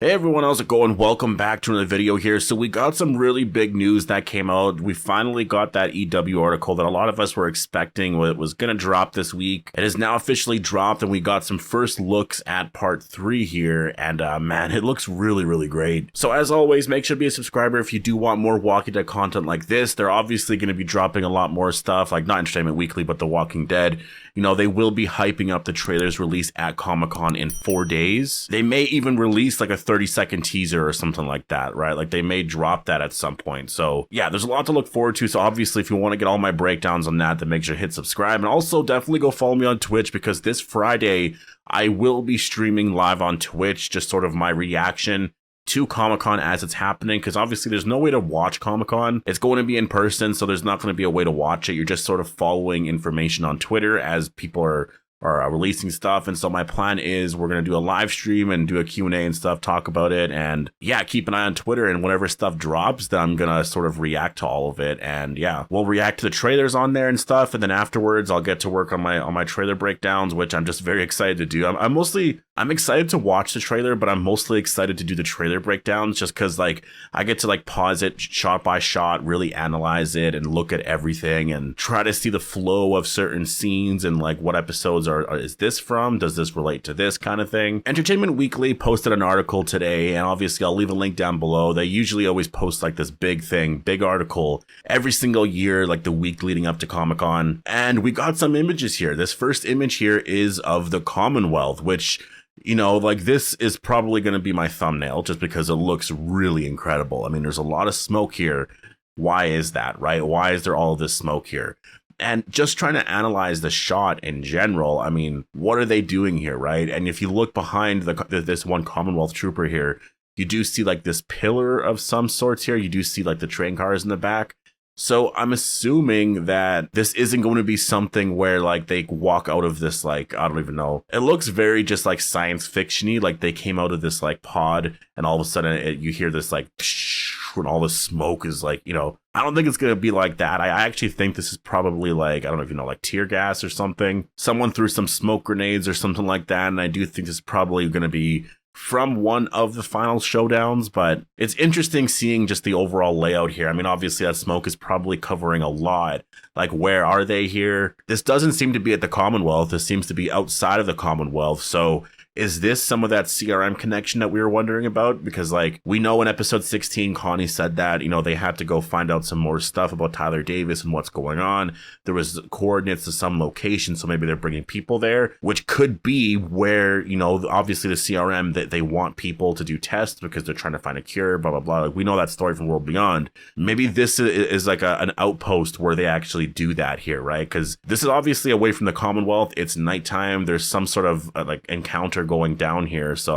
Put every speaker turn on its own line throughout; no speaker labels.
Hey everyone, how's it going? Welcome back to another video here. So we got some really big news that came out. We finally got that EW article that a lot of us were expecting was going to drop this week. It is now officially dropped, and we got some first looks at part 3 here, and man, it looks really great. So as always, make sure to be a subscriber if you do want more Walking Dead content like this. They're obviously going to be dropping a lot more stuff, like not Entertainment Weekly, but The Walking Dead. You know, they will be hyping up the trailer's release at Comic-Con in 4 days. They may even release like a 30-second teaser or something like that, right? Like they may drop that at some point. So yeah, there's a lot to look forward to. So obviously, if you want to get all my breakdowns on that, then make sure to hit subscribe. And also definitely go follow me on Twitch, because this Friday, I will be streaming live on Twitch, just sort of my reaction to Comic-Con as it's happening, because obviously there's no way to watch Comic-Con. It's going to be in person, so there's not going to be a way to watch it. You're just sort of following information on Twitter as people are releasing stuff. And so my plan is we're going to do a live stream and do a Q&A and stuff, talk about it, and yeah, keep an eye on Twitter, and whenever stuff drops, then I'm going to sort of react to all of it. And yeah, we'll react to the trailers on there and stuff, and then afterwards I'll get to work on my trailer breakdowns, which I'm just very excited to do. I'm excited to watch the trailer, but I'm mostly excited to do the trailer breakdowns, just because like I get to like pause it shot by shot, really analyze it and look at everything and try to see the flow of certain scenes and like what episodes is this from? Does this relate to this kind of thing? Entertainment Weekly posted an article today, and obviously I'll leave a link down below. They usually always post like this big article every single year, like the week leading up to Comic-Con. And we got some images here. This first image here is of the Commonwealth, which, you know, like this is probably going to be my thumbnail just because it looks really incredible. I mean, there's a lot of smoke here. Why is that, right? Why is there all of this smoke here? And just trying to analyze the shot in general, I mean, what are they doing here, right? And if you look behind this one Commonwealth trooper here, you do see like this pillar of some sorts here. You do see like the train cars in the back. So I'm assuming that this isn't going to be something where like they walk out of this, like, I don't even know. It looks very just like science fiction-y, like they came out of this like pod and all of a sudden you hear this like when all the smoke is like, you know, I don't think it's going to be like that. I actually think this is probably like, I don't know if you know, like tear gas or something. Someone threw some smoke grenades or something like that. And I do think this is probably going to be from one of the final showdowns, but it's interesting seeing just the overall layout here. I mean, obviously that smoke is probably covering a lot. Like, where are they here? This doesn't seem to be at the Commonwealth. This seems to be outside of the Commonwealth. So is this some of that CRM connection that we were wondering about? Because like we know in episode 16, Connie said that, you know, they had to go find out some more stuff about Tyler Davis and what's going on. There was coordinates to some location, so maybe they're bringing people there, which could be where, you know, obviously the CRM that they want people to do tests because they're trying to find a cure, blah, blah, blah. Like, we know that story from World Beyond. Maybe this is like an outpost where they actually do that here, right? Because this is obviously away from the Commonwealth. It's nighttime. There's some sort of like encounter going down here. So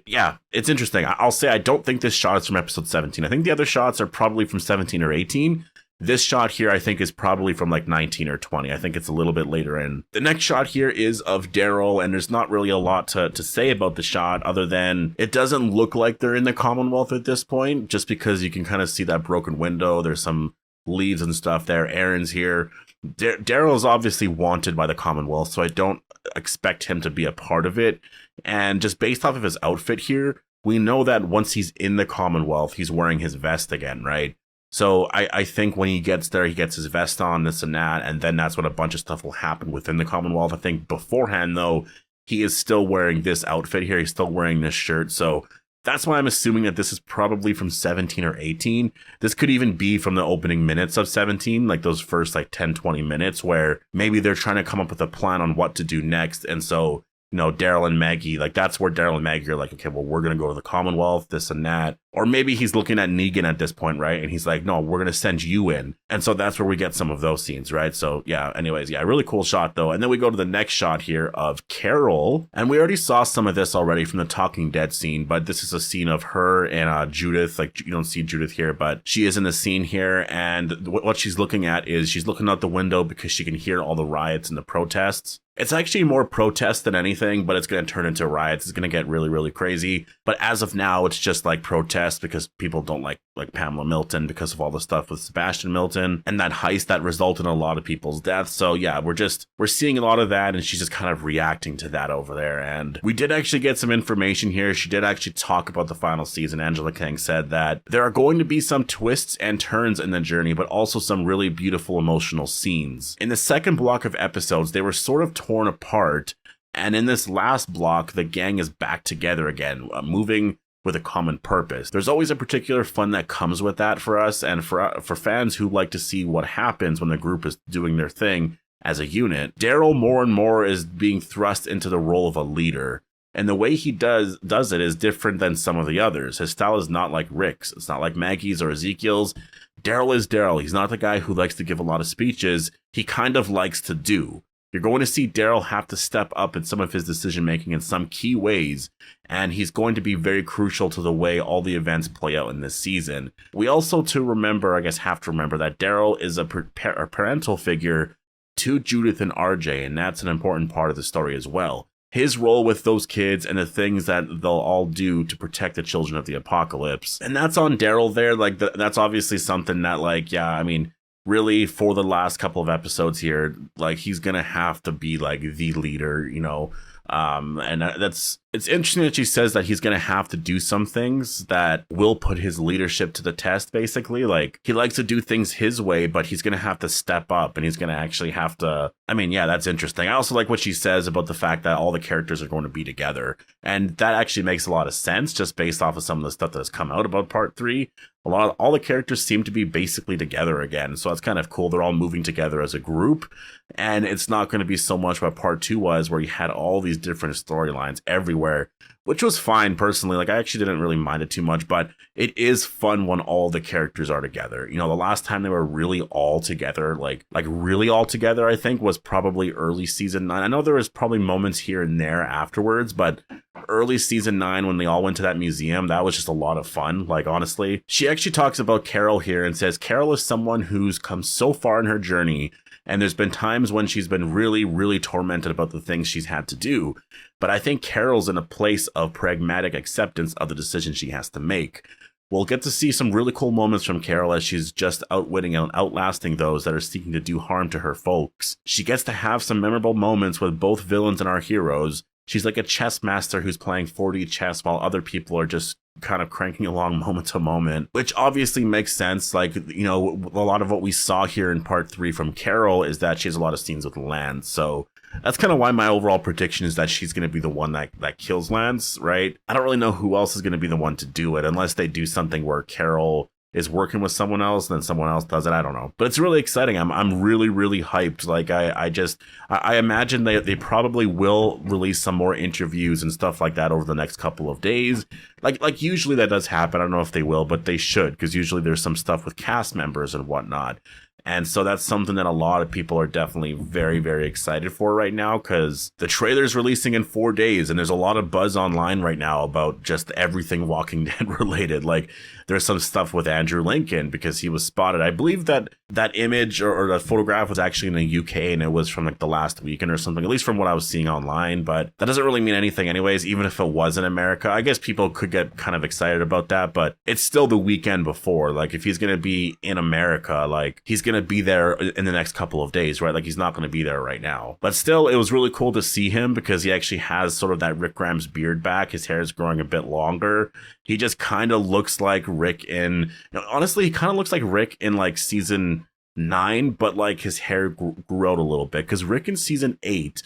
yeah, it's interesting. I'll say I don't think this shot is from episode 17. I think the other shots are probably from 17 or 18. This shot here, I think, is probably from like 19 or 20. I think it's a little bit later in. The next shot here is of Daryl, and there's not really a lot to say about the shot other than it doesn't look like they're in the Commonwealth at this point, just because you can kind of see that broken window. There's some leaves and stuff there. Aaron's here. Daryl is obviously wanted by the Commonwealth, so I don't expect him to be a part of it. And just based off of his outfit here, we know that once he's in the Commonwealth, he's wearing his vest again, right? So I think when he gets there, he gets his vest on, this and that, and then that's when a bunch of stuff will happen within the Commonwealth. I think beforehand, though, he is still wearing this outfit here. He's still wearing this shirt. So that's why I'm assuming that this is probably from 17 or 18. This could even be from the opening minutes of 17, like those first like 10, 20 minutes where maybe they're trying to come up with a plan on what to do next. And so, you know, Daryl and Maggie, like that's where Daryl and Maggie are like, okay, well, we're going to go to the Commonwealth, this and that. Or maybe he's looking at Negan at this point, right? And he's like, no, we're going to send you in. And so that's where we get some of those scenes, right? So yeah, anyways, yeah, really cool shot though. And then we go to the next shot here of Carol. And we already saw some of this already from the Talking Dead scene, but this is a scene of her and Judith. Like, you don't see Judith here, but she is in the scene here. And what she's looking at is she's looking out the window because she can hear all the riots and the protests. It's actually more protest than anything, but it's going to turn into riots. It's going to get really crazy. But as of now, it's just like protest test because people don't like Pamela Milton because of all the stuff with Sebastian Milton and that heist that resulted in a lot of people's deaths. So yeah, we're seeing a lot of that, and she's just kind of reacting to that over there. And we did actually get some information here. She did actually talk about the final season. Angela Kang said that there are going to be some twists and turns in the journey, but also some really beautiful emotional scenes. In the second block of episodes, they were sort of torn apart, and in this last block, the gang is back together again, moving with a common purpose. There's always a particular fun that comes with that for us, and for fans who like to see what happens when the group is doing their thing as a unit. Daryl more and more is being thrust into the role of a leader, and the way he does it is different than some of the others. His style is not like Rick's. It's not like Maggie's or Ezekiel's. Daryl is Daryl. He's not the guy who likes to give a lot of speeches. He kind of likes to do. You're going to see Daryl have to step up in some of his decision making in some key ways, and he's going to be very crucial to the way all the events play out in this season. We also have to remember that Daryl is a parental figure to Judith and RJ, and that's an important part of the story as well. His role with those kids and the things that they'll all do to protect the children of the apocalypse. And that's on Daryl there. Like, that's obviously something that, like, yeah, I mean, really for the last couple of episodes here, like, he's gonna have to be like the leader, you know. And it's interesting that she says that he's going to have to do some things that will put his leadership to the test, basically. Like, he likes to do things his way, but he's going to have to step up, and he's going to actually have to, I mean, yeah, that's interesting. I also like what she says about the fact that all the characters are going to be together, and that actually makes a lot of sense just based off of some of the stuff that has come out about part 3. All the characters seem to be basically together again, so that's kind of cool. They're all moving together as a group, and it's not going to be so much what part 2 was, where you had all these different storylines everywhere, which was fine personally. Like, I actually didn't really mind it too much, but it is fun when all the characters are together. You know, the last time they were really all together, like really all together, I think was probably early season 9. I know there was probably moments here and there afterwards, but early season 9, when they all went to that museum, that was just a lot of fun. Like, honestly, she actually talks about Carol here and says Carol is someone who's come so far in her journey, and there's been times when she's been really, really tormented about the things she's had to do. But I think Carol's in a place of pragmatic acceptance of the decisions she has to make. We'll get to see some really cool moments from Carol as she's just outwitting and outlasting those that are seeking to do harm to her folks. She gets to have some memorable moments with both villains and our heroes. She's like a chess master who's playing 4D chess while other people are just kind of cranking along moment to moment, which obviously makes sense. Like, you know, a lot of what we saw here in part 3 from Carol is that she has a lot of scenes with Lance. So that's kind of why my overall prediction is that she's going to be the one that kills Lance, right? I don't really know who else is going to be the one to do it, unless they do something where Carol is working with someone else and then someone else does it. I don't know, but it's really exciting. I'm really, really hyped. Like, I imagine they probably will release some more interviews and stuff like that over the next couple of days. Like usually that does happen. I don't know if they will, but they should, because usually there's some stuff with cast members and whatnot. And so that's something that a lot of people are definitely very, very excited for right now, because the trailer's releasing in 4 days, and there's a lot of buzz online right now about just everything Walking Dead related. Like, there's some stuff with Andrew Lincoln because he was spotted. I believe that image or the photograph was actually in the UK, and it was from like the last weekend or something, at least from what I was seeing online. But that doesn't really mean anything anyways, even if it was in America. I guess people could get kind of excited about that, but it's still the weekend before. Like, if he's going to be in America, like, he's going to be there in the next couple of days, right? Like, he's not going to be there right now. But still, it was really cool to see him because he actually has sort of that Rick Grimes beard back. His hair is growing a bit longer. He just kind of looks like Rick in, honestly, he kind of looks like Rick in like season 9, but like his hair grew out a little bit, because Rick in season 8,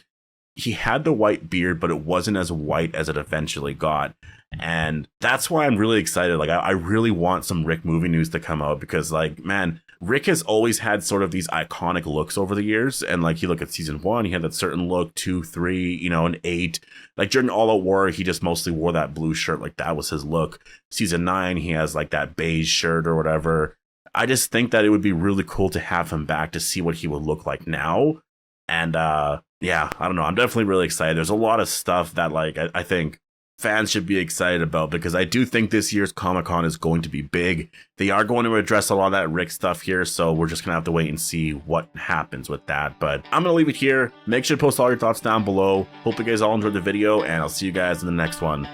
he had the white beard, but it wasn't as white as it eventually got. And that's why I'm really excited. Like, I really want some Rick movie news to come out, because, like, man, Rick has always had sort of these iconic looks over the years. And like, you look at season 1, he had that certain look, 2, 3, you know, and 8. Like, during All Out War, he just mostly wore that blue shirt. Like, that was his look. Season 9, he has like that beige shirt or whatever. I just think that it would be really cool to have him back to see what he would look like now. And yeah, I don't know. I'm definitely really excited. There's a lot of stuff that, like, I think fans should be excited about, because I do think this year's Comic-Con is going to be big. They are going to address a lot of that Rick stuff here, so we're just gonna have to wait and see what happens with that. But I'm gonna leave it here. Make sure to post all your thoughts down below. Hope you guys all enjoyed the video, and I'll see you guys in the next one.